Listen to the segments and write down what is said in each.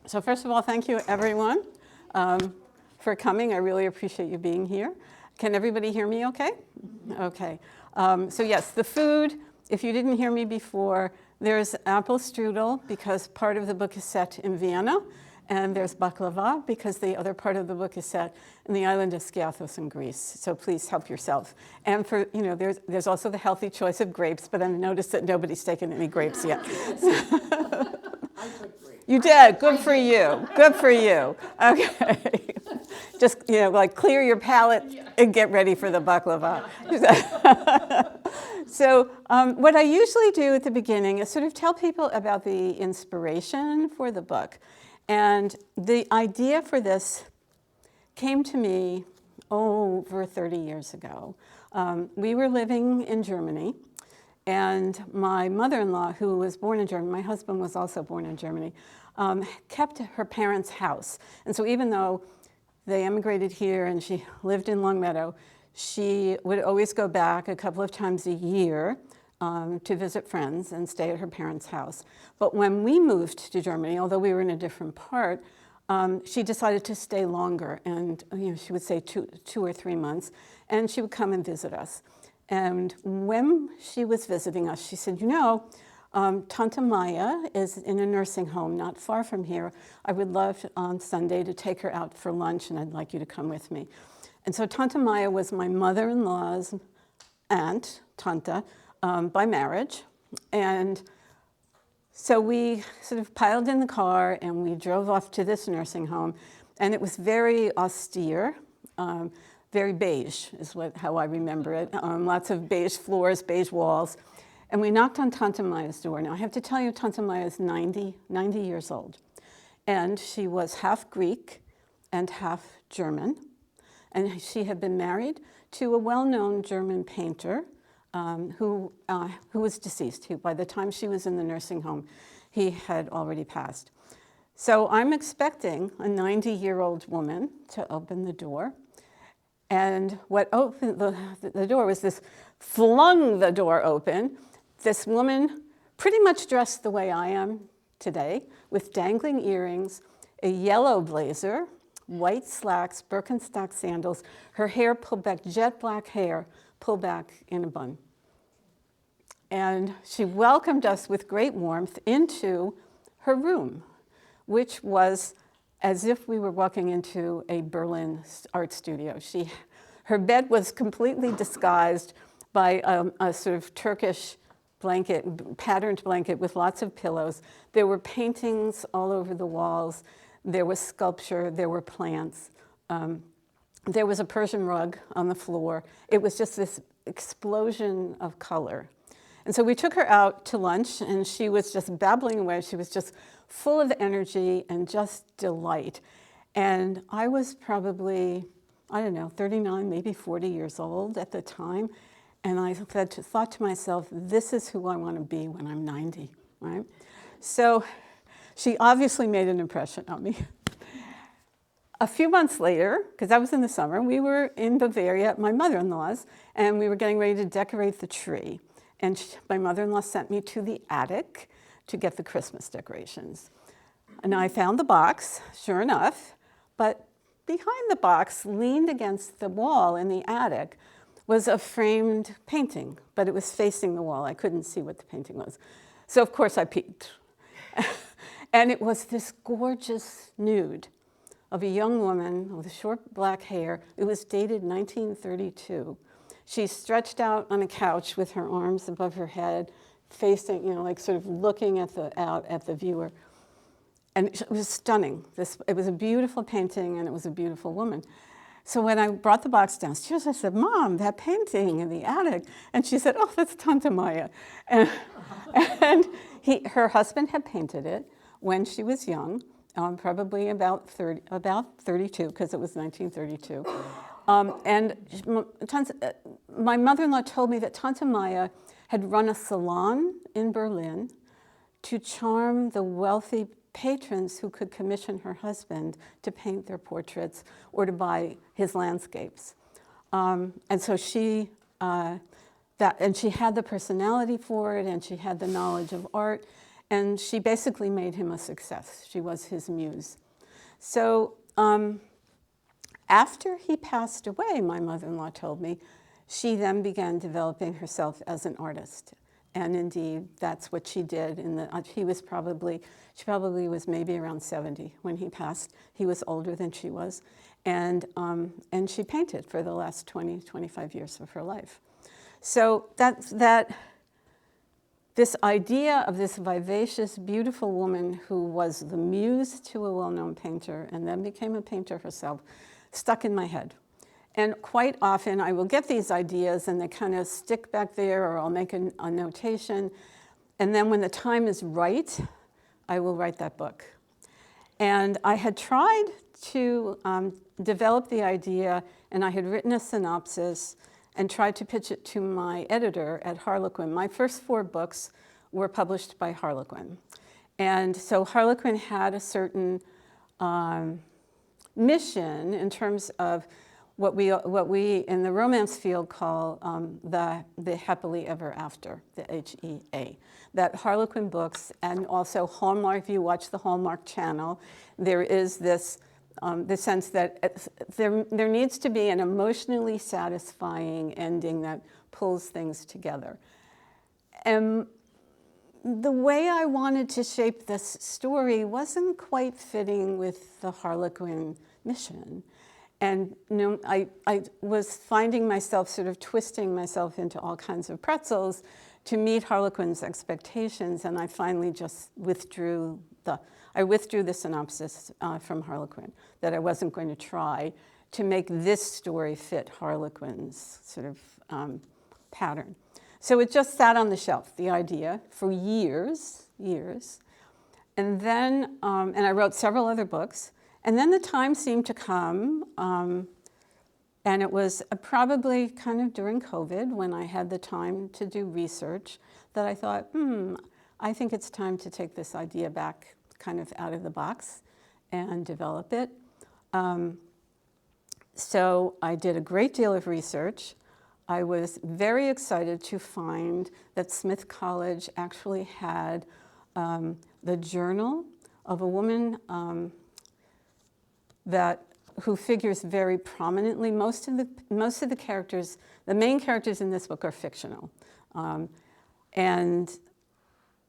So first of all, thank you everyone for coming. I really appreciate you being here. Can everybody hear me okay? Okay. So yes, the food, if you didn't hear me before, there's apple strudel because part of the book is set in Vienna, and there's baklava because the other part of the book is set in the island of Skiathos in Greece. So please help yourself. And for, there's also the healthy choice of grapes, but I noticed that nobody's taken any grapes yet. You did. Good for you. Good for you. Okay. Just, clear your palate and get ready for the baklava. So what I usually do at the beginning is sort of tell people about the inspiration for the book. And the idea for this came to me over 30 years ago. We were living in Germany. And my mother-in-law, who was born in Germany, my husband was also born in Germany, kept her parents' house. And so even though they emigrated here and she lived in Longmeadow, she would always go back a couple of times a year to visit friends and stay at her parents' house. But when we moved to Germany, although we were in a different part, she decided to stay longer. And she would say two or 3 months, and she would come and visit us. And when she was visiting us, she said, Tanta Maya is in a nursing home not far from here. I would love on Sunday to take her out for lunch, and I'd like you to come with me. And so Tanta Maya was my mother-in-law's aunt, Tanta, by marriage. And so we sort of piled in the car, and we drove off to this nursing home. And it was very austere. Very beige is how I remember it. Lots of beige floors, beige walls. And we knocked on Tanta Maya's door. Now, I have to tell you, Tanta Maya is 90 years old. And she was half Greek and half German. And she had been married to a well-known German painter who was deceased. By the time she was in the nursing home, he had already passed. So I'm expecting a 90-year-old woman to open the door. And what opened the door was flung the door open, this woman pretty much dressed the way I am today, with dangling earrings, a yellow blazer, white slacks, Birkenstock sandals, her hair pulled back, jet black hair pulled back in a bun. And she welcomed us with great warmth into her room, which was as if we were walking into a Berlin art studio. Her bed was completely disguised by a sort of Turkish blanket, patterned blanket with lots of pillows. There were paintings all over the walls. There was sculpture. There were plants. There was a Persian rug on the floor. It was just this explosion of color. And so we took her out to lunch, and she was just babbling away. She was just full of energy and just delight. And I was probably, 39, maybe 40 years old at the time. And I thought to myself, this is who I want to be when I'm 90, right? So she obviously made an impression on me. A few months later, because that was in the summer, we were in Bavaria at my mother-in-law's, and we were getting ready to decorate the tree. And my mother-in-law sent me to the attic to get the Christmas decorations. And I found the box, sure enough, but behind the box, leaned against the wall in the attic, was a framed painting, but it was facing the wall. I couldn't see what the painting was. So of course I peeked. And it was this gorgeous nude of a young woman with short black hair. It was dated 1932. She stretched out on a couch with her arms above her head, facing, sort of looking out at the viewer. And it was stunning. It was a beautiful painting, and it was a beautiful woman. So when I brought the box downstairs, I said, "Mom, that painting in the attic." And she said, "Oh, that's Tanta Maya." And her husband had painted it when she was young, probably about 32, because it was 1932. And my mother-in-law told me that Tanta Maya had run a salon in Berlin to charm the wealthy patrons who could commission her husband to paint their portraits or to buy his landscapes. And so she had the personality for it, and she had the knowledge of art. And she basically made him a success. She was his muse. So after he passed away, my mother-in-law told me, she then began developing herself as an artist. And indeed, that's what she did. She probably was maybe around 70 when he passed. He was older than she was. And she painted for the last 20, 25 years of her life. So this idea of this vivacious, beautiful woman who was the muse to a well-known painter and then became a painter herself stuck in my head. And quite often I will get these ideas and they kind of stick back there, or I'll make a notation. And then when the time is right, I will write that book. And I had tried to develop the idea, and I had written a synopsis and tried to pitch it to my editor at Harlequin. My first 4 books were published by Harlequin. And so Harlequin had a certain mission in terms of what we in the romance field call the happily ever after, the HEA. That Harlequin books, and also Hallmark, if you watch the Hallmark channel, there is this the sense that there needs to be an emotionally satisfying ending that pulls things together. And the way I wanted to shape this story wasn't quite fitting with the Harlequin mission. And I was finding myself sort of twisting myself into all kinds of pretzels to meet Harlequin's expectations, and I finally just withdrew the synopsis from Harlequin, that I wasn't going to try to make this story fit Harlequin's sort of pattern. So it just sat on the shelf, the idea, for years. And then, and I wrote several other books. And then the time seemed to come, and it was probably kind of during COVID when I had the time to do research that I thought, I think it's time to take this idea back kind of out of the box and develop it. So I did a great deal of research. I was very excited to find that Smith College actually had the journal of a woman who figures very prominently. Most of the characters, the main characters in this book are fictional,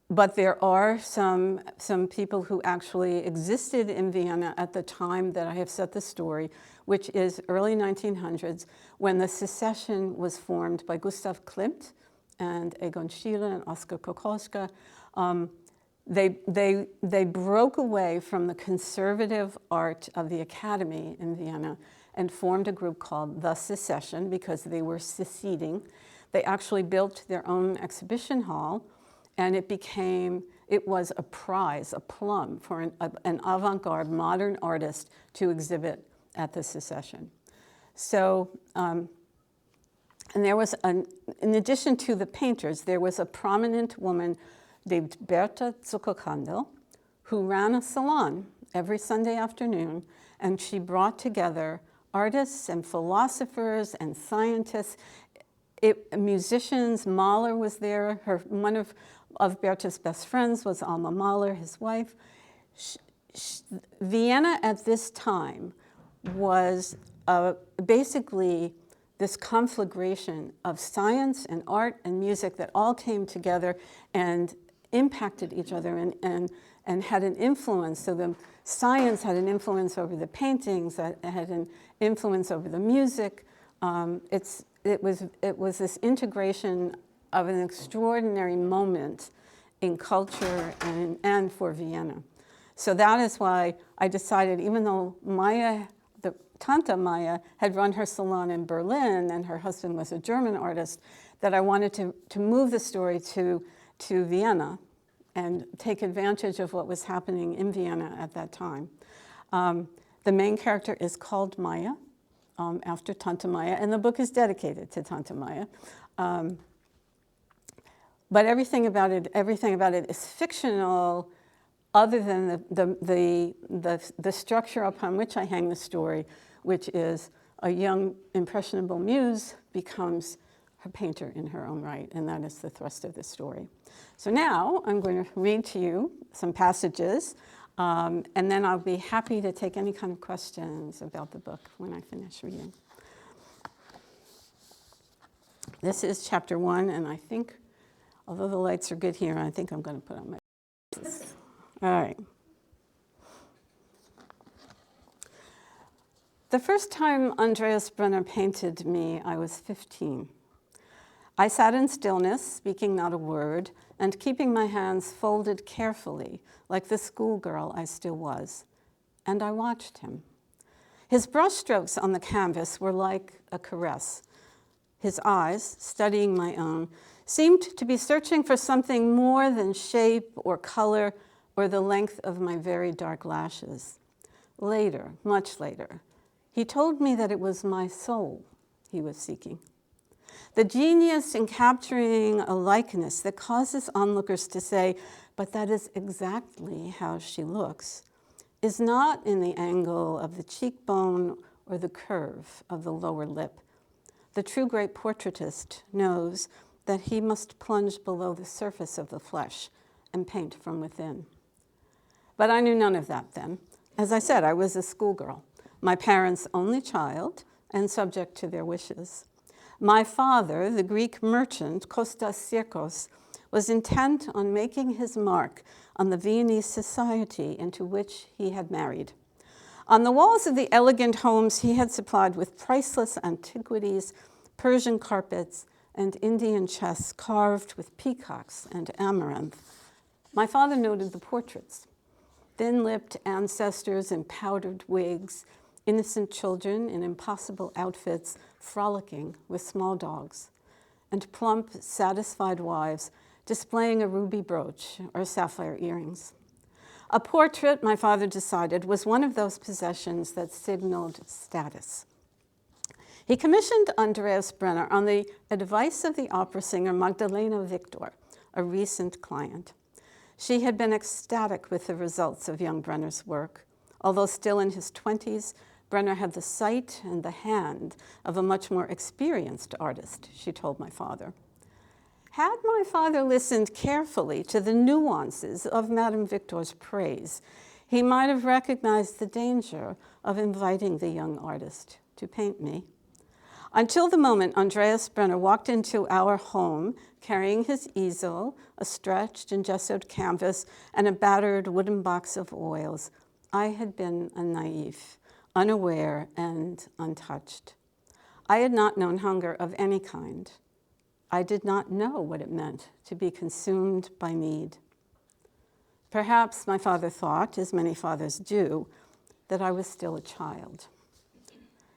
but there are some people who actually existed in Vienna at the time that I have set the story, which is early 1900s, when the secession was formed by Gustav Klimt and Egon Schiele and Oskar Kokoschka. They broke away from the conservative art of the Academy in Vienna and formed a group called The Secession because they were seceding. They actually built their own exhibition hall, and it was a prize, a plum for an avant-garde modern artist to exhibit at the Secession. So, and there was, in addition to the painters, there was a prominent woman named Berta Zuckerkandel, who ran a salon every Sunday afternoon, and she brought together artists and philosophers and scientists, musicians. Mahler was there. One of Berta's best friends was Alma Mahler, his wife. Vienna at this time was basically this conflagration of science and art and music that all came together and impacted each other and had an influence. So the science had an influence over the paintings, that had an influence over the music. It was this integration of an extraordinary moment in culture and for Vienna. So that is why I decided, even though Tante Maya had run her salon in Berlin and her husband was a German artist, that I wanted to move the story to Vienna and take advantage of what was happening in Vienna at that time. The main character is called Maya, after Tante Maya, and the book is dedicated to Tante Maya. But everything about it is fictional, other than the structure upon which I hang the story, which is a young impressionable muse becomes a painter in her own right, and that is the thrust of this story. So now I'm going to read to you some passages, and then I'll be happy to take any kind of questions about the book when I finish reading. This is chapter 1, and I think, although the lights are good here, I think I'm going to put on my glasses. All right. The first time Andreas Brenner painted me, I was 15. I sat in stillness, speaking not a word, and keeping my hands folded carefully, like the schoolgirl I still was, and I watched him. His brushstrokes on the canvas were like a caress. His eyes, studying my own, seemed to be searching for something more than shape or color or the length of my very dark lashes. Later, much later, he told me that it was my soul he was seeking. The genius in capturing a likeness that causes onlookers to say, but that is exactly how she looks, is not in the angle of the cheekbone or the curve of the lower lip. The true great portraitist knows that he must plunge below the surface of the flesh and paint from within. But I knew none of that then. As I said, I was a schoolgirl, my parents' only child and subject to their wishes. My father, the Greek merchant Kostas Sirkos, was intent on making his mark on the Viennese society into which he had married. On the walls of the elegant homes he had supplied with priceless antiquities, Persian carpets, and Indian chests carved with peacocks and amaranth, my father noted the portraits. Thin-lipped ancestors in powdered wigs, innocent children in impossible outfits frolicking with small dogs, and plump, satisfied wives displaying a ruby brooch or sapphire earrings. A portrait, my father decided, was one of those possessions that signaled status. He commissioned Andreas Brenner on the advice of the opera singer Magdalena Victor, a recent client. She had been ecstatic with the results of young Brenner's work. Although still in his 20s, Brenner had the sight and the hand of a much more experienced artist, she told my father. Had my father listened carefully to the nuances of Madame Victor's praise, he might have recognized the danger of inviting the young artist to paint me. Until the moment Andreas Brenner walked into our home carrying his easel, a stretched and gessoed canvas, and a battered wooden box of oils, I had been a naïve, unaware and untouched. I had not known hunger of any kind. I did not know what it meant to be consumed by need. Perhaps my father thought, as many fathers do, that I was still a child.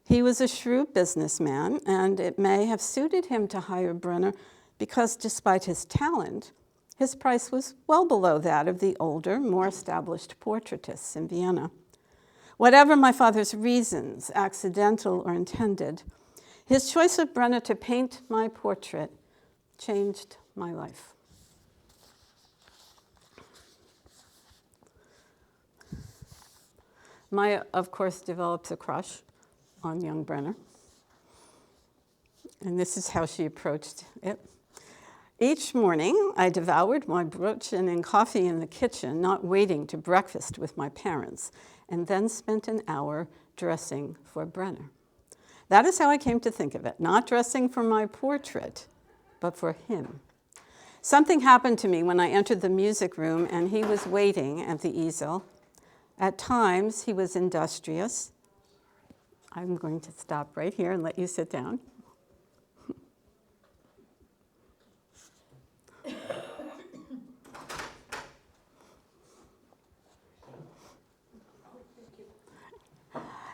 He was a shrewd businessman, and it may have suited him to hire Brenner because despite his talent, his price was well below that of the older, more established portraitists in Vienna. Whatever my father's reasons, accidental or intended, his choice of Brenner to paint my portrait changed my life. Maya, of course, develops a crush on young Brenner. And this is how she approached it. Each morning, I devoured my brötchen and coffee in the kitchen, not waiting to breakfast with my parents, and then spent an hour dressing for Brenner. That is how I came to think of it, not dressing for my portrait, but for him. Something happened to me when I entered the music room and he was waiting at the easel. At times, he was industrious. I'm going to stop right here and let you sit down.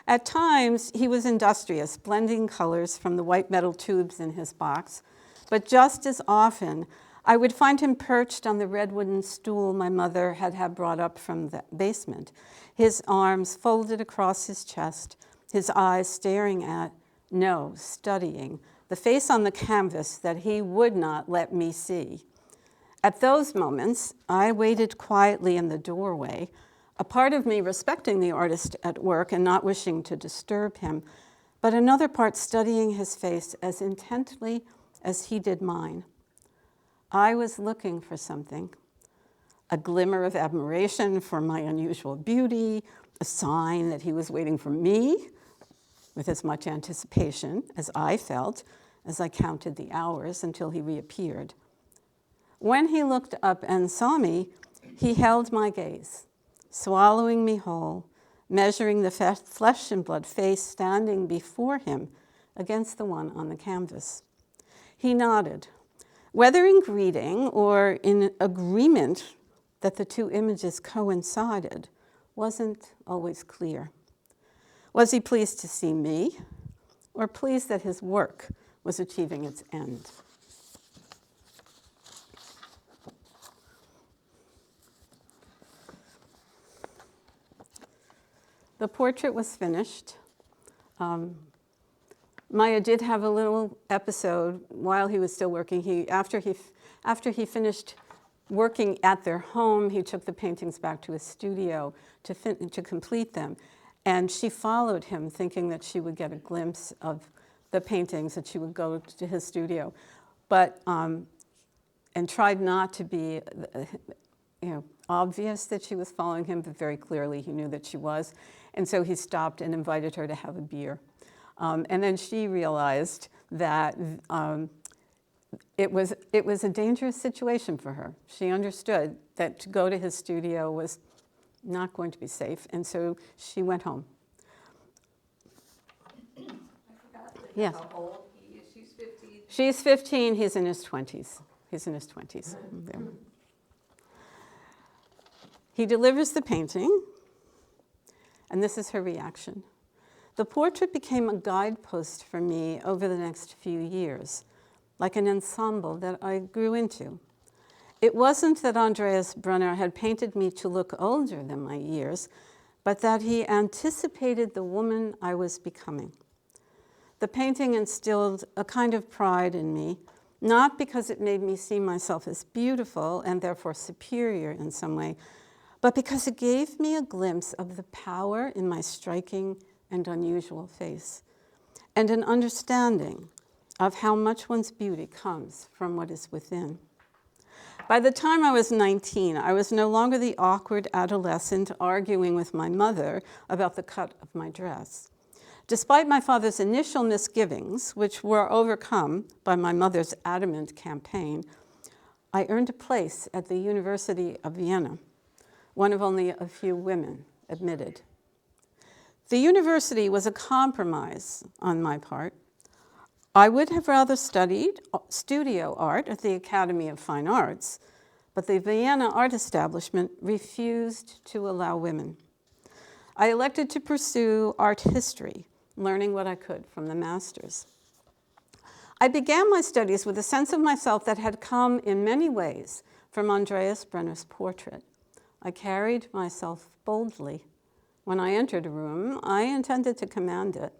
At times, he was industrious, blending colors from the white metal tubes in his box. But just as often, I would find him perched on the red wooden stool my mother had brought up from the basement, his arms folded across his chest, his eyes staring at, no, studying, the face on the canvas that he would not let me see. At those moments, I waited quietly in the doorway, a part of me respecting the artist at work and not wishing to disturb him, but another part studying his face as intently as he did mine. I was looking for something, a glimmer of admiration for my unusual beauty, a sign that he was waiting for me with as much anticipation as I felt as I counted the hours until he reappeared. When he looked up and saw me, he held my gaze, swallowing me whole, measuring the flesh and blood face standing before him against the one on the canvas. He nodded, whether in greeting or in agreement that the two images coincided wasn't always clear. Was he pleased to see me, or pleased that his work was achieving its end? The portrait was finished. Maya did have a little episode while he was still working. After he finished working at their home, he took the paintings back to his studio to complete them. And she followed him, thinking that she would get a glimpse of the paintings, that she would go to his studio, and tried not to be, obvious that she was following him, but very clearly he knew that she was. And so he stopped and invited her to have a beer. And then she realized that it was a dangerous situation for her. She understood that to go to his studio was not going to be safe, and so she went home. I forgot Yes. how old he is. She's 15. She's 15, he's in his 20s. Yeah. He delivers the painting, and this is her reaction. The portrait became a guidepost for me over the next few years, like an ensemble that I grew into. It wasn't that Andreas Brunner had painted me to look older than my years, but that he anticipated the woman I was becoming. The painting instilled a kind of pride in me, not because it made me see myself as beautiful and therefore superior in some way, but because it gave me a glimpse of the power in my striking and unusual face, and an understanding of how much one's beauty comes from what is within. By the time I was 19, I was no longer the awkward adolescent arguing with my mother about the cut of my dress. Despite my father's initial misgivings, which were overcome by my mother's adamant campaign, I earned a place at the University of Vienna, one of only a few women admitted. The university was a compromise on my part. I would have rather studied studio art at the Academy of Fine Arts, but the Vienna art establishment refused to allow women. I elected to pursue art history, learning what I could from the masters. I began my studies with a sense of myself that had come in many ways from Andreas Brunner's portrait. I carried myself boldly. When I entered a room, I intended to command it.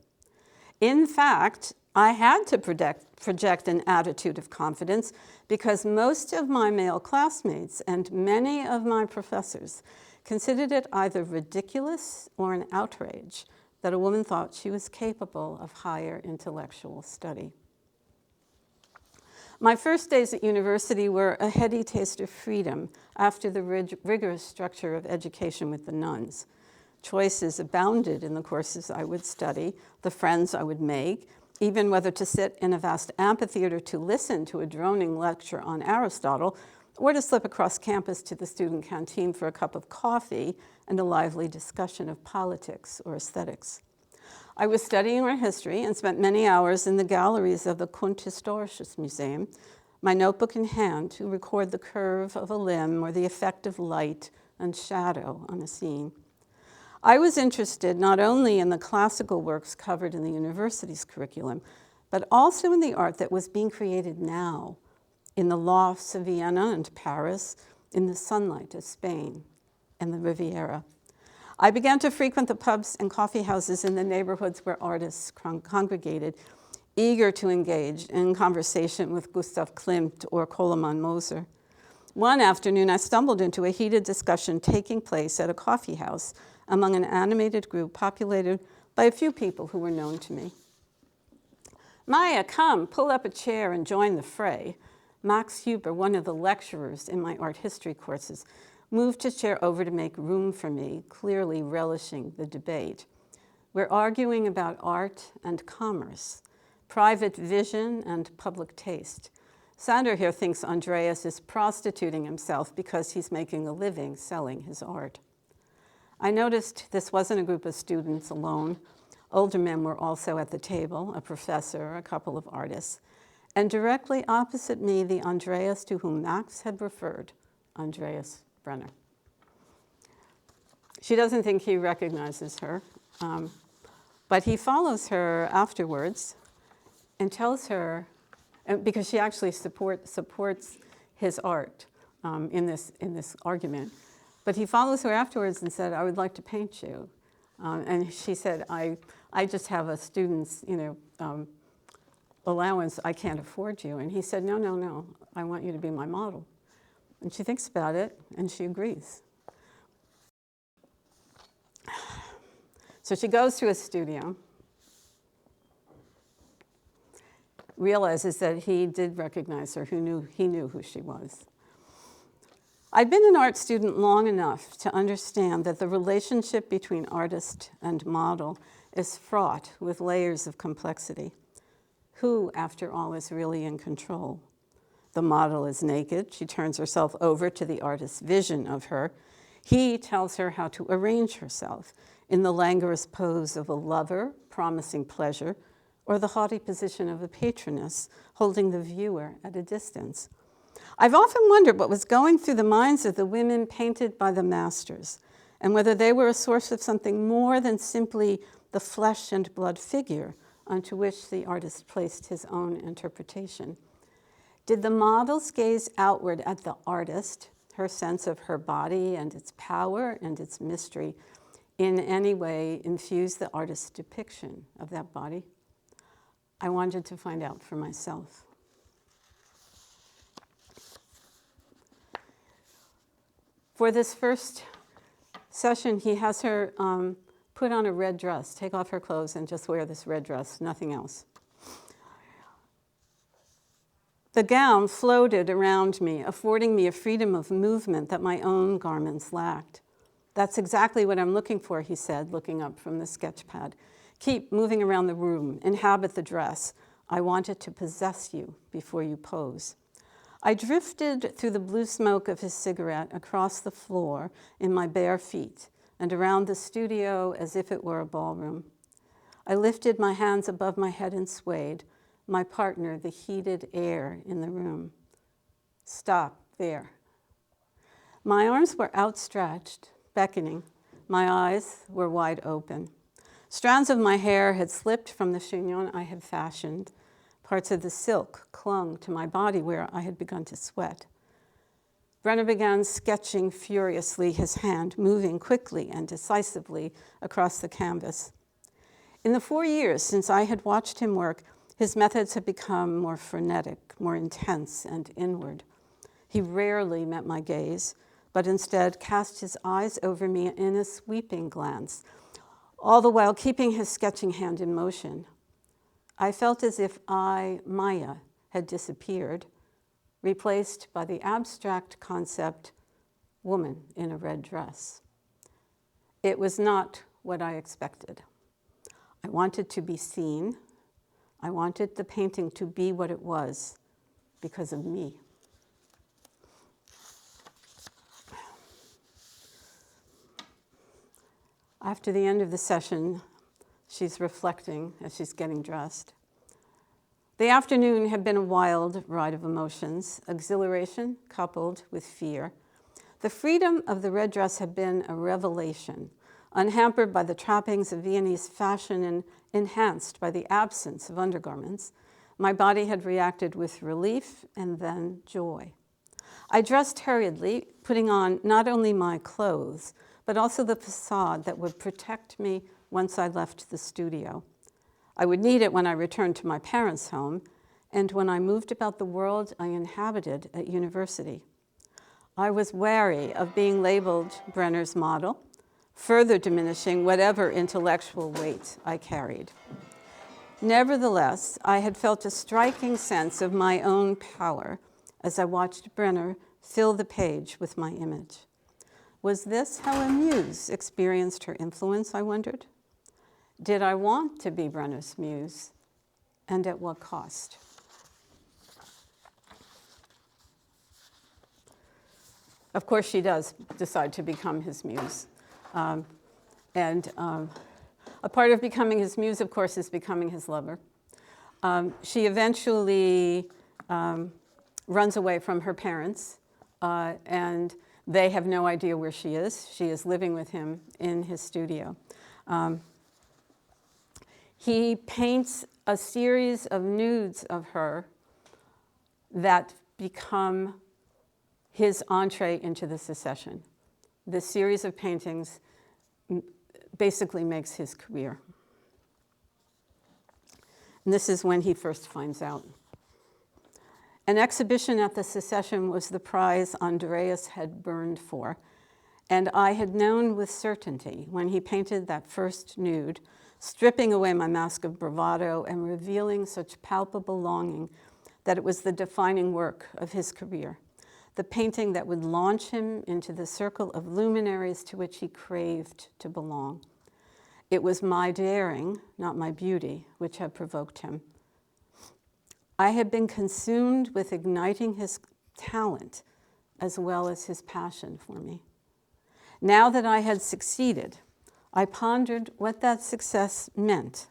In fact, I had to project an attitude of confidence because most of my male classmates and many of my professors considered it either ridiculous or an outrage that a woman thought she was capable of higher intellectual study. My first days at university were a heady taste of freedom after the rigorous structure of education with the nuns. Choices abounded in the courses I would study, the friends I would make, even whether to sit in a vast amphitheater to listen to a droning lecture on Aristotle, or to slip across campus to the student canteen for a cup of coffee and a lively discussion of politics or aesthetics. I was studying art history and spent many hours in the galleries of the Kunsthistorisches Museum, my notebook in hand to record the curve of a limb or the effect of light and shadow on a scene. I was interested not only in the classical works covered in the university's curriculum, but also in the art that was being created now, in the lofts of Vienna and Paris, in the sunlight of Spain and the Riviera. I began to frequent the pubs and coffee houses in the neighborhoods where artists congregated, eager to engage in conversation with Gustav Klimt or Koloman Moser. One afternoon, I stumbled into a heated discussion taking place at a coffee house among an animated group populated by a few people who were known to me. "Maya, come, pull up a chair and join the fray." Max Huber, one of the lecturers in my art history courses, moved his chair over to make room for me, clearly relishing the debate. We're arguing about art and commerce, private vision and public taste. Sander here thinks Andreas is prostituting himself because he's making a living selling his art. I noticed this wasn't a group of students alone. Older men were also at the table, a professor, a couple of artists, and directly opposite me, the Andreas to whom Max had referred, Andreas Brenner. She doesn't think he recognizes her, but he follows her afterwards and tells her, because she actually supports his art in this argument, but he follows her afterwards and said, "I would like to paint you." And she said, I just have a student's allowance, I can't afford you. And he said, no, I want you to be my model. And she thinks about it, and she agrees. So she goes to his studio, realizes that he did recognize her, he knew who she was. I'd been an art student long enough to understand that the relationship between artist and model is fraught with layers of complexity. Who, after all, is really in control? The model is naked. She turns herself over to the artist's vision of her. He tells her how to arrange herself in the languorous pose of a lover, promising pleasure, or the haughty position of a patroness, holding the viewer at a distance. I've often wondered what was going through the minds of the women painted by the masters, and whether they were a source of something more than simply the flesh and blood figure onto which the artist placed his own interpretation. Did the models gaze outward at the artist, her sense of her body and its power and its mystery, in any way infuse the artist's depiction of that body? I wanted to find out for myself. For this first session, he has her put on a red dress, take off her clothes and just wear this red dress, nothing else. The gown floated around me, affording me a freedom of movement that my own garments lacked. "That's exactly what I'm looking for," he said, looking up from the sketch pad. "Keep moving around the room, inhabit the dress. I want it to possess you before you pose." I drifted through the blue smoke of his cigarette across the floor in my bare feet and around the studio as if it were a ballroom. I lifted my hands above my head and swayed, my partner the heated air in the room. "Stop there." My arms were outstretched, beckoning. My eyes were wide open. Strands of my hair had slipped from the chignon I had fashioned. Parts of the silk clung to my body where I had begun to sweat. Brenner began sketching furiously, his hand moving quickly and decisively across the canvas. In the 4 years since I had watched him work, his methods had become more frenetic, more intense and inward. He rarely met my gaze, but instead cast his eyes over me in a sweeping glance, all the while keeping his sketching hand in motion. I felt as if I, Maya, had disappeared, replaced by the abstract concept, woman in a red dress. It was not what I expected. I wanted to be seen. I wanted the painting to be what it was because of me. After the end of the session, she's reflecting as she's getting dressed. The afternoon had been a wild ride of emotions, exhilaration coupled with fear. The freedom of the red dress had been a revelation, unhampered by the trappings of Viennese fashion and enhanced by the absence of undergarments. My body had reacted with relief and then joy. I dressed hurriedly, putting on not only my clothes, but also the facade that would protect me once I left the studio. I would need it when I returned to my parents' home and when I moved about the world I inhabited at university. I was wary of being labeled Brenner's model, further diminishing whatever intellectual weight I carried. Nevertheless, I had felt a striking sense of my own power as I watched Brenner fill the page with my image. Was this how a muse experienced her influence, I wondered? Did I want to be Brenner's muse, and at what cost? Of course, she does decide to become his muse. A part of becoming his muse, of course, is becoming his lover. She eventually runs away from her parents, and they have no idea where she is. She is living with him in his studio. He paints a series of nudes of her that become his entree into the secession. This series of paintings basically makes his career. And this is when he first finds out. An exhibition at the secession was the prize Andreas had burned for, and I had known with certainty when he painted that first nude, stripping away my mask of bravado and revealing such palpable longing, that it was the defining work of his career, the painting that would launch him into the circle of luminaries to which he craved to belong. It was my daring, not my beauty, which had provoked him. I had been consumed with igniting his talent as well as his passion for me. Now that I had succeeded, I pondered what that success meant,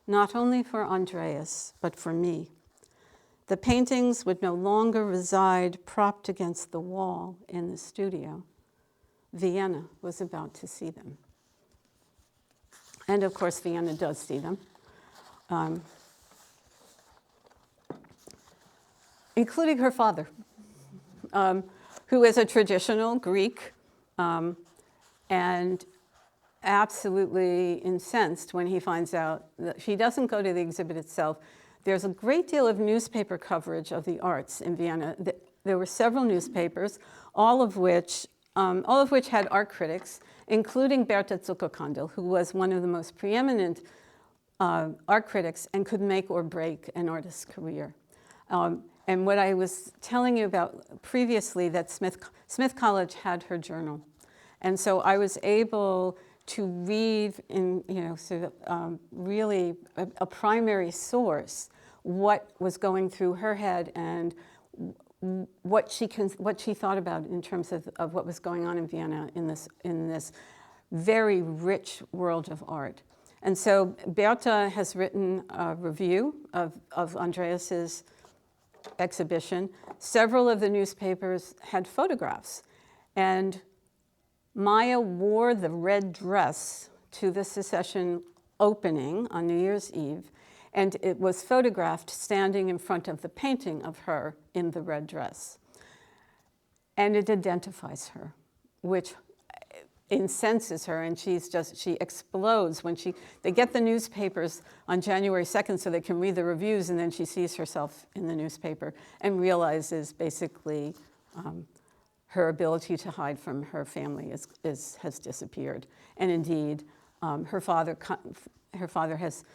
not only for Andreas, but for me. The paintings would no longer reside propped against the wall in the studio. Vienna was about to see them. And of course, Vienna does see them, including her father, who is a traditional Greek and absolutely incensed when he finds out that she doesn't go to the exhibit itself. There's a great deal of newspaper coverage of the arts in Vienna. There were several newspapers, all of which had art critics, including Berta Zuckerkandel, who was one of the most preeminent art critics and could make or break an artist's career. And what I was telling you about previously, that Smith College had her journal. And so I was able to read in, really a primary source what was going through her head and what she thought about in terms of what was going on in Vienna in this very rich world of art. And so Berta has written a review of Andreas's exhibition. Several of the newspapers had photographs, and Maya wore the red dress to the secession opening on New Year's Eve, and it was photographed standing in front of the painting of her in the red dress. And it identifies her, which incenses her, and she explodes when they get the newspapers on January 2nd so they can read the reviews, and then she sees herself in the newspaper and realizes basically her ability to hide from her family has disappeared. And indeed, her father has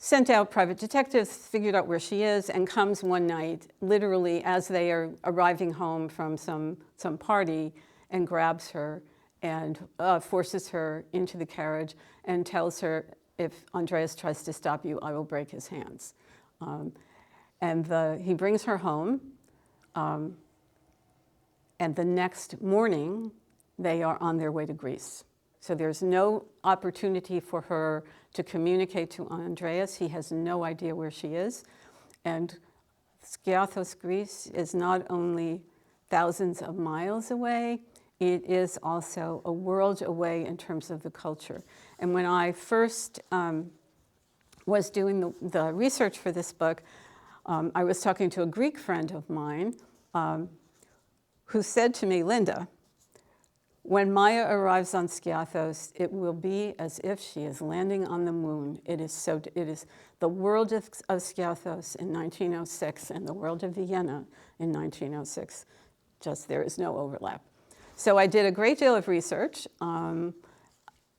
sent out private detectives, figured out where she is, and comes one night, literally as they are arriving home from some party, and grabs her and forces her into the carriage and tells her, if Andreas tries to stop you, I will break his hands. He brings her home, and the next morning, they are on their way to Greece. So there's no opportunity for her to communicate to Andreas. He has no idea where she is. And Skiathos, Greece, is not only thousands of miles away, it is also a world away in terms of the culture. And when I first was doing the research for this book, I was talking to a Greek friend of mine who said to me, Linda, when Maya arrives on Skiathos, it will be as if she is landing on the moon. It is the world of Skiathos in 1906 and the world of Vienna in 1906. Just there is no overlap. So I did a great deal of research on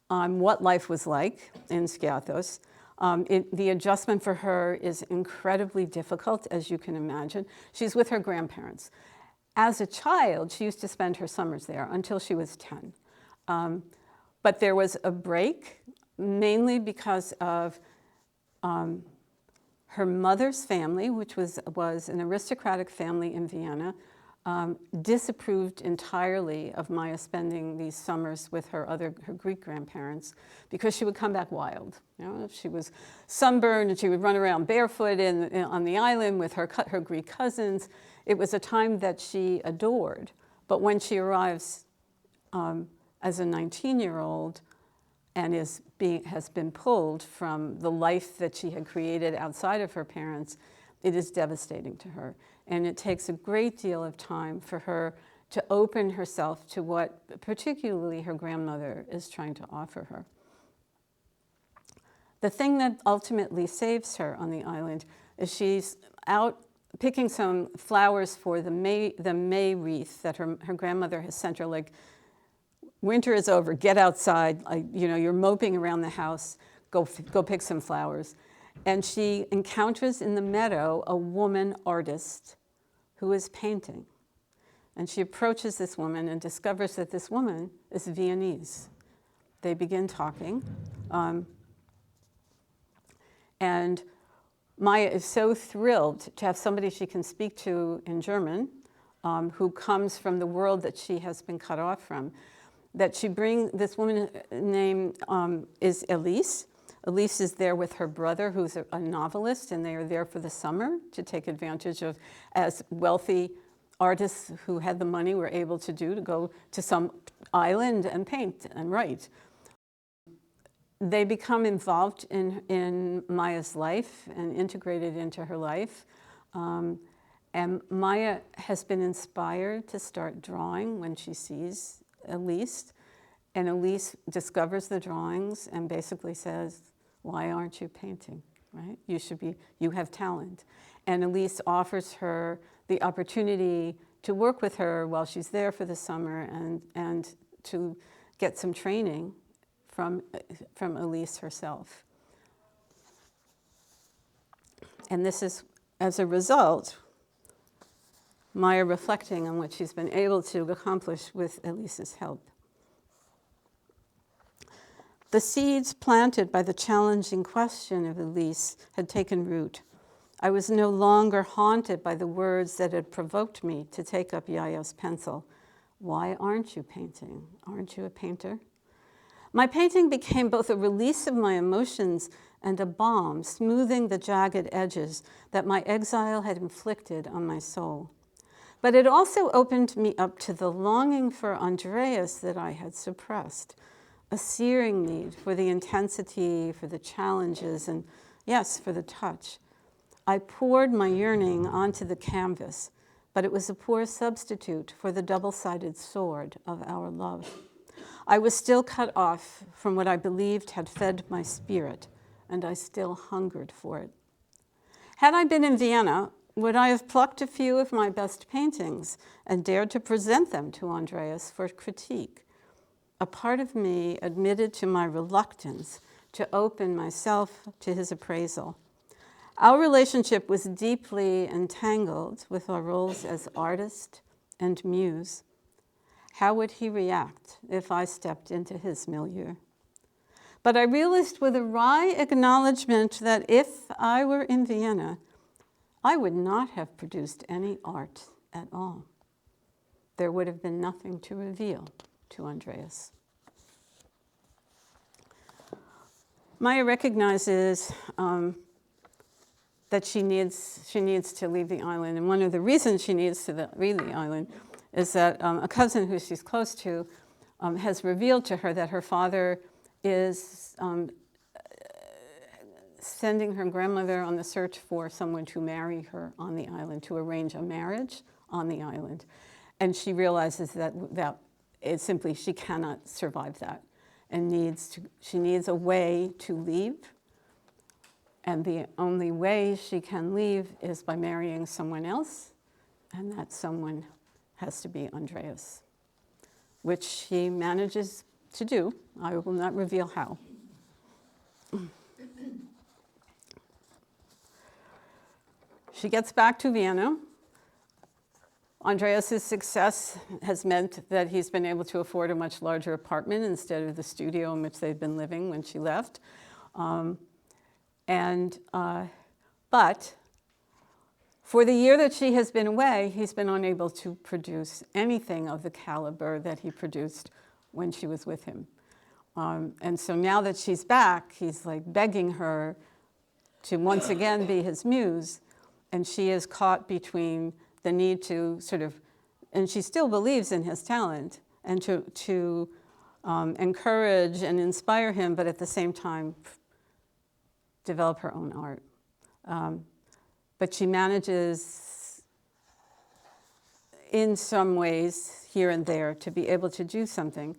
what life was like in Skiathos. The adjustment for her is incredibly difficult, as you can imagine. She's with her grandparents. As a child, she used to spend her summers there until she was 10. But there was a break, mainly because of her mother's family, which was an aristocratic family in Vienna, disapproved entirely of Maya spending these summers with her Greek grandparents because she would come back wild. You know, she was sunburned and she would run around barefoot on the island with her Greek cousins. It was a time that she adored. But when she arrives as a 19-year-old and has been pulled from the life that she had created outside of her parents, it is devastating to her. And it takes a great deal of time for her to open herself to what particularly her grandmother is trying to offer her. The thing that ultimately saves her on the island is she's out picking some flowers for the May wreath that her grandmother has sent her, like, winter is over, get outside, you're moping around the house, go pick some flowers. And she encounters in the meadow a woman artist who is painting. And she approaches this woman and discovers that this woman is Viennese. They begin talking. And Maya is so thrilled to have somebody she can speak to in German, who comes from the world that she has been cut off from, that this woman name is Elise. Elise is there with her brother, who's a novelist, and they are there for the summer to take advantage of, as wealthy artists who had the money were able to do, to go to some island and paint and write. They become involved in Maya's life and integrated into her life. And Maya has been inspired to start drawing when she sees Elise. And Elise discovers the drawings and basically says, why aren't you painting, right? You have talent. And Elise offers her the opportunity to work with her while she's there for the summer and to get some training from Elise herself. And this is, as a result, Maya reflecting on what she's been able to accomplish with Elise's help. The seeds planted by the challenging question of Elise had taken root. I was no longer haunted by the words that had provoked me to take up Yaya's pencil. Why aren't you painting? Aren't you a painter? My painting became both a release of my emotions and a balm, smoothing the jagged edges that my exile had inflicted on my soul. But it also opened me up to the longing for Andreas that I had suppressed, a searing need for the intensity, for the challenges, and yes, for the touch. I poured my yearning onto the canvas, but it was a poor substitute for the double-sided sword of our love. I was still cut off from what I believed had fed my spirit, and I still hungered for it. Had I been in Vienna, would I have plucked a few of my best paintings and dared to present them to Andreas for critique? A part of me admitted to my reluctance to open myself to his appraisal. Our relationship was deeply entangled with our roles as artist and muse. How would he react if I stepped into his milieu? But I realized with a wry acknowledgement that if I were in Vienna, I would not have produced any art at all. There would have been nothing to reveal to Andreas. Maya recognizes that she needs to leave the island, and one of the reasons she needs to leave the island is that a cousin who she's close to has revealed to her that her father is sending her grandmother on the search for someone to marry her on the island, to arrange a marriage on the island. And she realizes that it's simply, she cannot survive that and she needs a way to leave. And the only way she can leave is by marrying someone else, and that someone has to be Andreas, which she manages to do. I will not reveal how. She gets back to Vienna. Andreas's success has meant that he's been able to afford a much larger apartment instead of the studio in which they'd been living when she left. But for the year that she has been away, he's been unable to produce anything of the caliber that he produced when she was with him. And so now that she's back, he's like begging her to once again be his muse. And she is caught between the need to sort of, and she still believes in his talent, and to encourage and inspire him, but at the same time develop her own art. But she manages, in some ways, here and there, to be able to do something.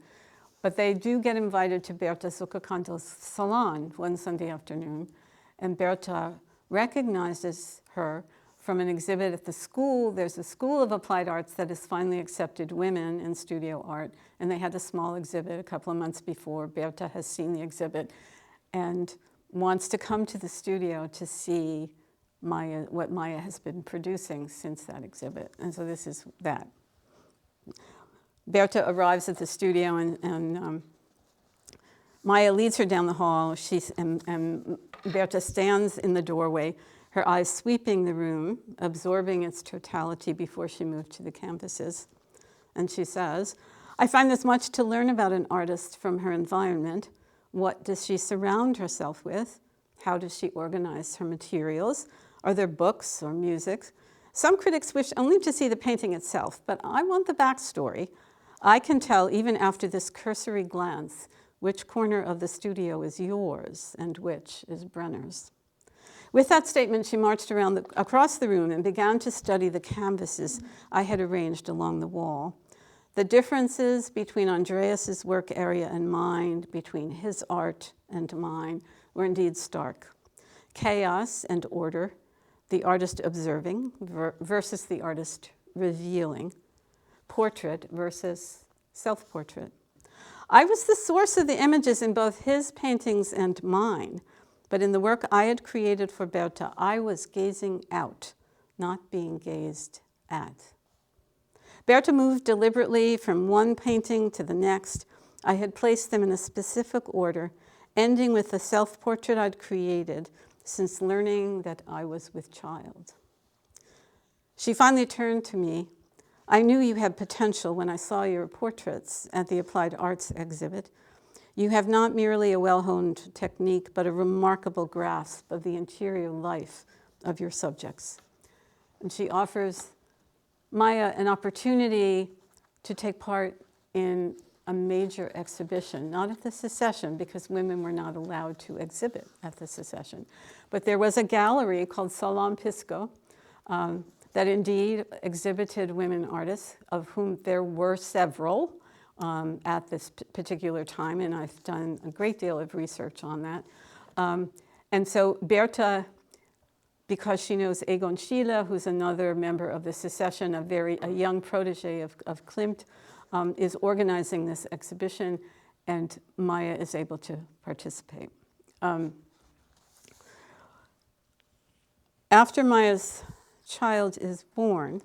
But they do get invited to Berta Zuckerkantel's salon one Sunday afternoon, and Berta recognizes her from an exhibit at the school. There's a School of Applied Arts that has finally accepted women in studio art, and they had a small exhibit a couple of months before. Berta has seen the exhibit and wants to come to the studio to see what Maya has been producing since that exhibit. And so this is that. Berta arrives at the studio, and Maya leads her down the hall. And Berta stands in the doorway, her eyes sweeping the room, absorbing its totality before she moved to the canvases. And she says, "I find there's much to learn about an artist from her environment. What does she surround herself with? How does she organize her materials? Are there books or music? Some critics wish only to see the painting itself, but I want the backstory. I can tell, even after this cursory glance, which corner of the studio is yours and which is Brenner's." With that statement, she marched across the room and began to study the canvases I had arranged along the wall. The differences between Andreas's work area and mine, between his art and mine, were indeed stark. Chaos and order, the artist observing versus the artist revealing. Portrait versus self-portrait. I was the source of the images in both his paintings and mine, but in the work I had created for Berta, I was gazing out, not being gazed at. Berta moved deliberately from one painting to the next. I had placed them in a specific order, ending with the self-portrait I'd created since learning that I was with child. She finally turned to me. "I knew you had potential when I saw your portraits at the Applied Arts exhibit. You have not merely a well-honed technique, but a remarkable grasp of the interior life of your subjects." And she offers Maya an opportunity to take part in a major exhibition, not at the Secession, because women were not allowed to exhibit at the Secession. But there was a gallery called Salon Pisco that indeed exhibited women artists, of whom there were several at this particular time, and I've done a great deal of research on that. And so Berta, because she knows Egon Schiele, who's another member of the Secession, a young protege of Klimt, is organizing this exhibition, and Maya is able to participate. After Maya's child is born,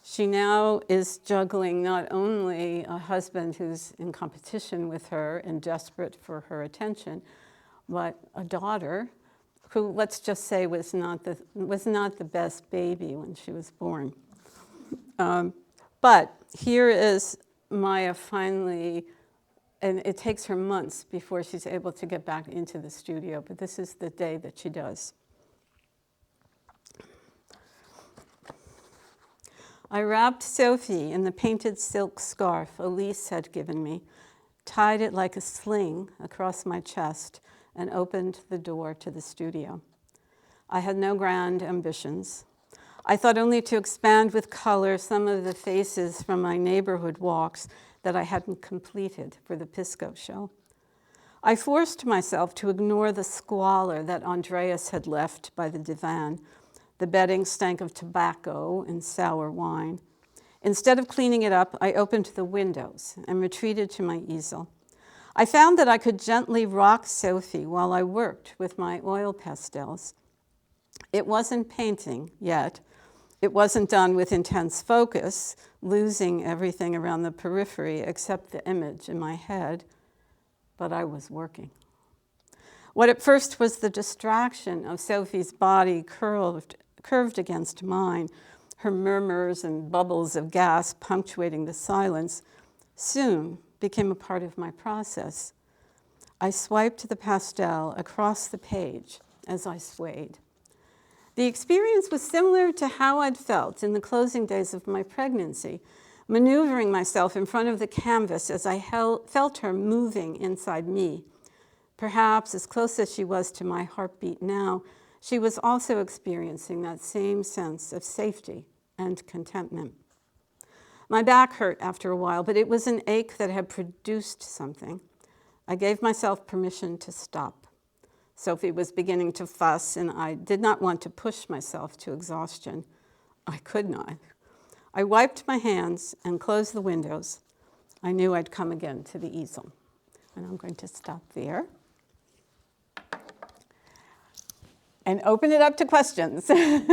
she now is juggling not only a husband who's in competition with her and desperate for her attention, but a daughter who, let's just say, was not the best baby when she was born. But here is Maya finally, and it takes her months before she's able to get back into the studio, but this is the day that she does. "I wrapped Sophie in the painted silk scarf Elise had given me, tied it like a sling across my chest, and opened the door to the studio. I had no grand ambitions. I thought only to expand with color some of the faces from my neighborhood walks that I hadn't completed for the Pisco show. I forced myself to ignore the squalor that Andreas had left by the divan. The bedding stank of tobacco and sour wine. Instead of cleaning it up, I opened the windows and retreated to my easel. I found that I could gently rock Sophie while I worked with my oil pastels. It wasn't painting yet. It wasn't done with intense focus, losing everything around the periphery except the image in my head, but I was working. What at first was the distraction of Sophie's body curved against mine, her murmurs and bubbles of gas punctuating the silence, soon became a part of my process. I swiped the pastel across the page as I swayed. The experience was similar to how I'd felt in the closing days of my pregnancy, maneuvering myself in front of the canvas as I felt her moving inside me. Perhaps as close as she was to my heartbeat now, she was also experiencing that same sense of safety and contentment. My back hurt after a while, but it was an ache that had produced something. I gave myself permission to stop. Sophie was beginning to fuss, and I did not want to push myself to exhaustion. I could not. I wiped my hands and closed the windows. I knew I'd come again to the easel. And I'm going to stop there and open it up to questions. How did you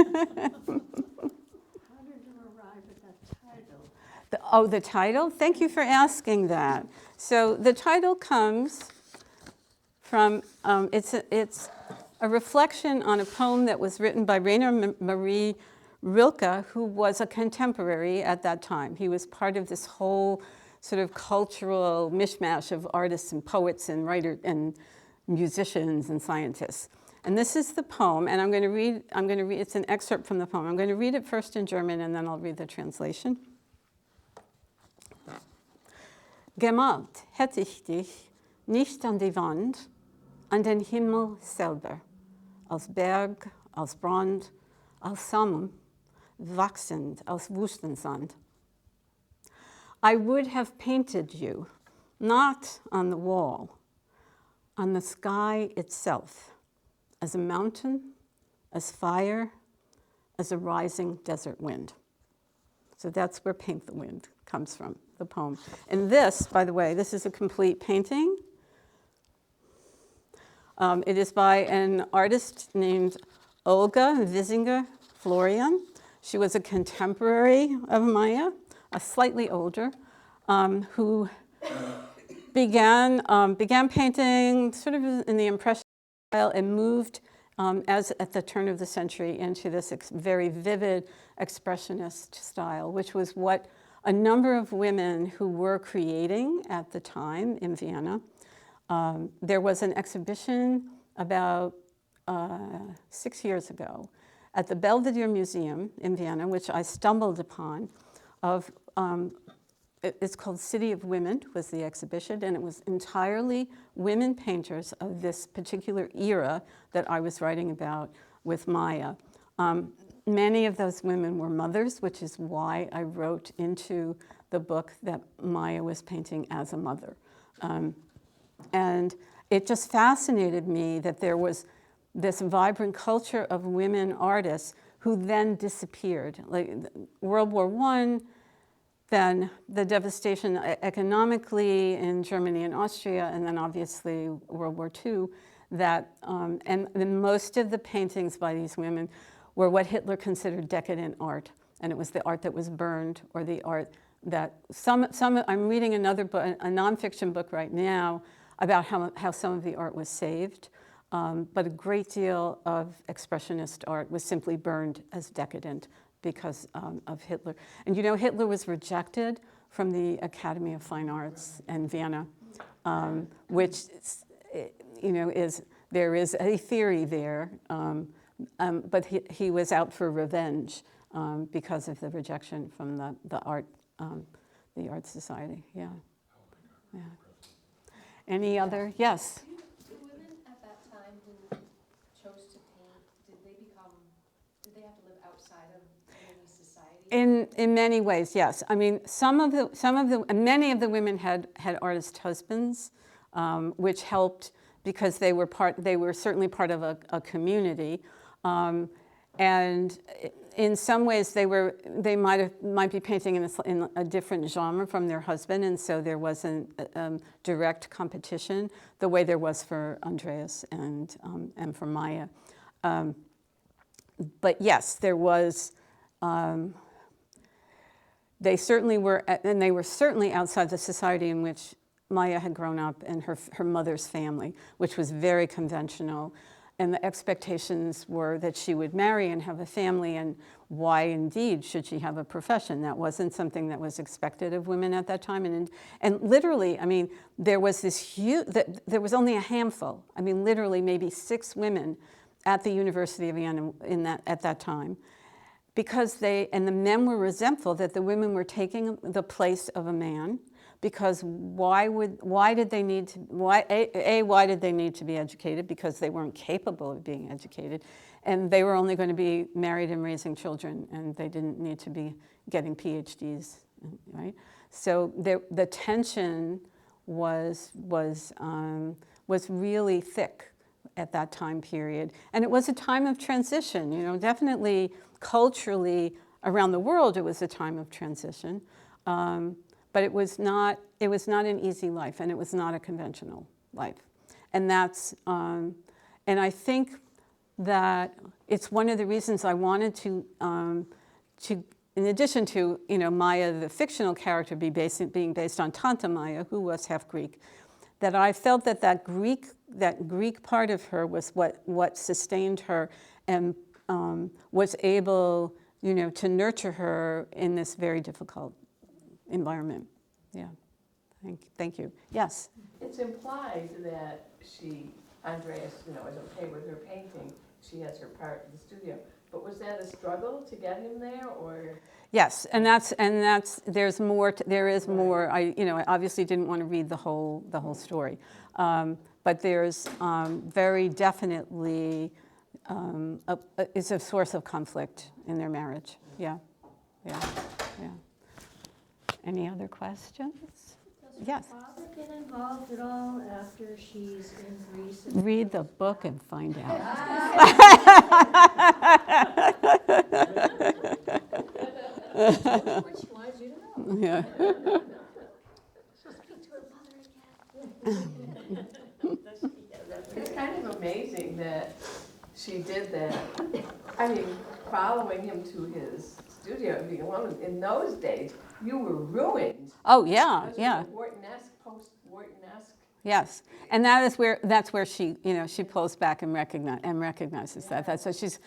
arrive at that title? The title? Thank you for asking that. So the title comes from, it's a reflection on a poem that was written by Rainer Maria Rilke, who was a contemporary at that time. He was part of this whole sort of cultural mishmash of artists and poets and writers and musicians and scientists. And this is the poem, and I'm going to read, it's an excerpt from the poem. I'm going to read it first in German, and then I'll read the translation. Gemalt hätte ich dich nicht an die Wand, an den Himmel selber, als Berg, als Brand, als Samen, wachsend aus Wüstensand. I would have painted you, not on the wall, on the sky itself, as a mountain, as fire, as a rising desert wind. So that's where Paint the Wind comes from, the poem. And this, by the way, this is a complete painting. It is by an artist named Olga Wisinger Florian. She was a contemporary of Maya, a slightly older, who began painting sort of in the Impressionist style and moved as at the turn of the century into this very vivid expressionist style, which was what a number of women who were creating at the time in Vienna. There was an exhibition about 6 years ago at the Belvedere Museum in Vienna, which I stumbled upon, of it's called City of Women was the exhibition, and it was entirely women painters of this particular era that I was writing about with Maya. Many of those women were mothers, which is why I wrote into the book that Maya was painting as a mother. And it just fascinated me that there was this vibrant culture of women artists who then disappeared. Like World War I, then the devastation economically in Germany and Austria, and then obviously World War II, that, and most of the paintings by these women were what Hitler considered decadent art. And it was the art that was burned, or the art that I'm reading another book, a nonfiction book right now, about how some of the art was saved. But a great deal of expressionist art was simply burned as decadent because of Hitler. And you know, Hitler was rejected from the Academy of Fine Arts in Vienna, which, you know, there is a theory there, but he was out for revenge because of the rejection from the art society. Yeah, yeah. Any other? Yes. The women at that time who chose to paint, did they have to live outside of any society? In many ways, yes. I mean, many of the women had artist husbands, which helped because they were certainly part of a community, and in some ways they might be painting in a different genre from their husband, and so there wasn't direct competition the way there was for Andreas and for Maya. but yes, there was, they certainly were, and they were certainly outside the society in which Maya had grown up and her mother's family, which was very conventional. And the expectations were that she would marry and have a family, and why indeed should she have a profession? That wasn't something that was expected of women at that time. And literally, I mean, there was this huge, there was only a handful, I mean, literally maybe 6 women at the University of Vienna at that time, because the men were resentful that the women were taking the place of a man. Because why did they need to be educated? Because they weren't capable of being educated, and they were only going to be married and raising children, and they didn't need to be getting PhDs, right? So the tension was really thick at that time period, and it was a time of transition. You know, definitely culturally around the world, it was a time of transition. But it was not an easy life, and it was not a conventional life. And that's, and I think that it's one of the reasons I wanted to in addition to, you know, Maya, the fictional character, being based on Tanta Maya, who was half Greek, that I felt that Greek part of her was what sustained her and was able, you know, to nurture her in this very difficult environment. Yeah. Thank you. Yes? It's implied that Andreas, you know, is okay with her painting. She has her part in the studio. But was that a struggle to get him there, or? Yes, and there's more. There is more. I obviously didn't want to read the whole story, but there's very definitely it's a source of conflict in their marriage. Yeah. Any other questions? Does Yes. her father get involved at all after she's in Greece? Read the book and find out. What she wants you to know. Yeah. Speak to her mother again. It's kind of amazing that she did that. I mean, following him to his studio and being a woman, in those days, you were ruined. Oh yeah, Those yeah. were Wharton-esque, post-Wharton-esque. Yes, and that's where she, you know, she pulls back and recognizes that. That's so she's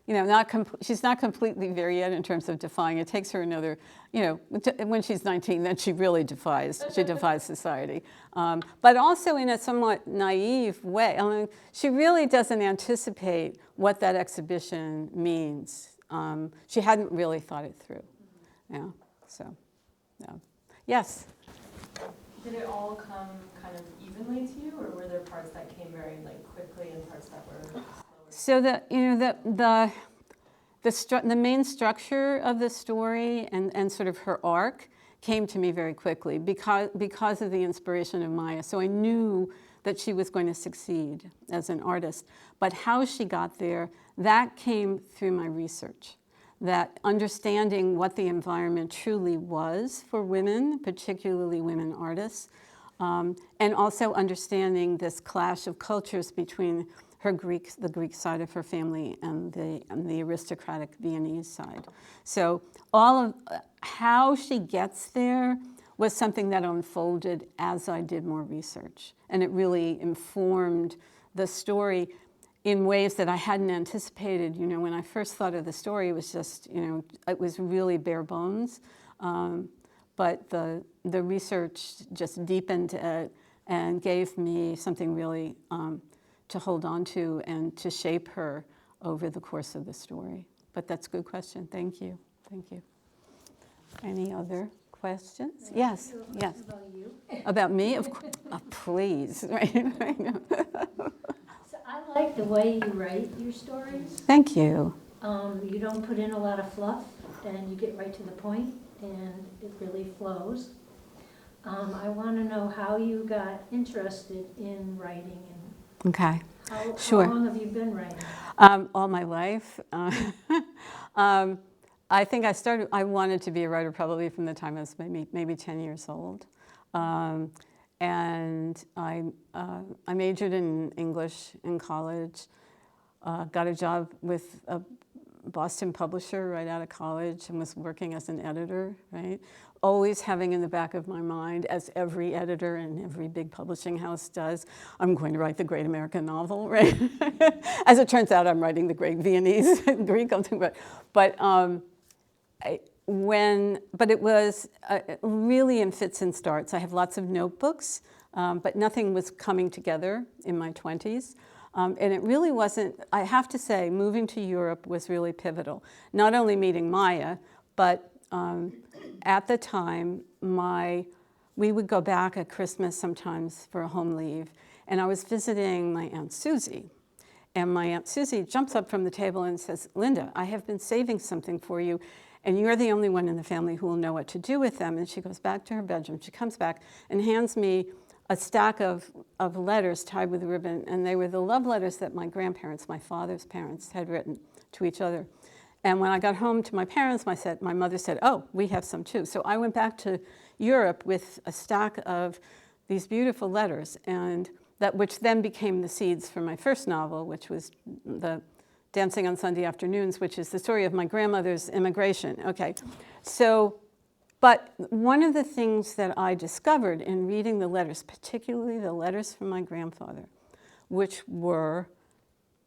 you know she's not completely there yet in terms of defying. It takes her another, you know, when she's 19, then she really defies society. But also in a somewhat naive way. I mean, she really doesn't anticipate what that exhibition means. She hadn't really thought it through. Yeah. So, yeah. Yes. Did it all come kind of evenly to you, or were there parts that came very quickly and parts that were slower? So the main structure of the story and sort of her arc came to me very quickly because of the inspiration of Maya. So I knew that she was going to succeed as an artist. But how she got there, that came through my research. That understanding what the environment truly was for women, particularly women artists, and also understanding this clash of cultures between the Greek side of her family and the aristocratic Viennese side. So all of how she gets there was something that unfolded as I did more research, and it really informed the story in ways that I hadn't anticipated. You know, when I first thought of the story, it was just, you know, it was really bare bones. But the research just deepened it and gave me something really to hold on to and to shape her over the course of the story. But that's a good question. Thank you. Thank you. Any other questions? Yes. Yes. About you. About me? Of course. Please. Right. So I like the way you write your stories. Thank you. You don't put in a lot of fluff, and you get right to the point, and it really flows. I want to know how you got interested in writing, and Okay. how long have you been writing? All my life. I think I wanted to be a writer probably from the time I was maybe 10 years old. And I majored in English in college. got a job with a Boston publisher right out of college and was working as an editor, right? Always having in the back of my mind, as every editor and every big publishing house does, I'm going to write the great American novel, right? As it turns out, I'm writing the great Viennese Greek, but but it was really in fits and starts. I have lots of notebooks, but nothing was coming together in my 20s. And it really wasn't, I have to say, moving to Europe was really pivotal. Not only meeting Maya, but at the time, we would go back at Christmas sometimes for a home leave, and I was visiting my Aunt Susie. And my Aunt Susie jumps up from the table and says, Linda, I have been saving something for you, and you're the only one in the family who will know what to do with them. And she goes back to her bedroom. She comes back and hands me a stack of letters tied with a ribbon, and they were the love letters that my grandparents, my father's parents, had written to each other. And when I got home to my parents, my mother said, oh, we have some too. So I went back to Europe with a stack of these beautiful letters, and which then became the seeds for my first novel, which was the Dancing on Sunday Afternoons, which is the story of my grandmother's immigration. Okay, so, but one of the things that I discovered in reading the letters, particularly the letters from my grandfather, which were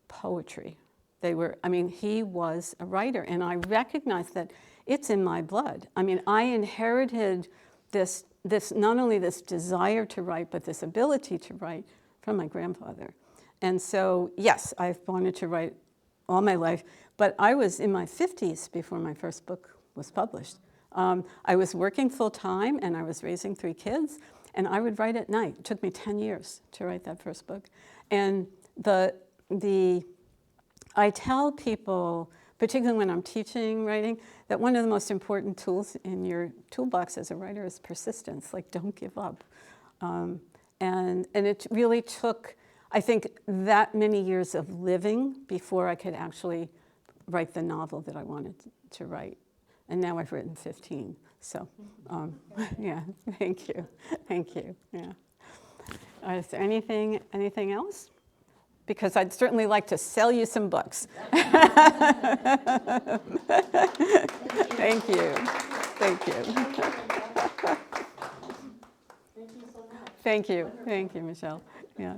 poetry. They were, I mean, he was a writer, and I recognized that it's in my blood. I mean, I inherited this not only this desire to write, but this ability to write from my grandfather. And so, yes, I've wanted to write all my life, but I was in my 50s before my first book was published. I was working full time, and I was raising 3 kids, and I would write at night. It took me 10 years to write that first book. And I tell people, particularly when I'm teaching writing, that one of the most important tools in your toolbox as a writer is persistence. Like, don't give up. And it really took, I think, that many years of living before I could actually write the novel that I wanted to write. And now I've written 15. So, yeah, thank you. Thank you. Yeah. Is there anything else? Because I'd certainly like to sell you some books. Thank you. Thank you. Thank you, Michelle. Yeah.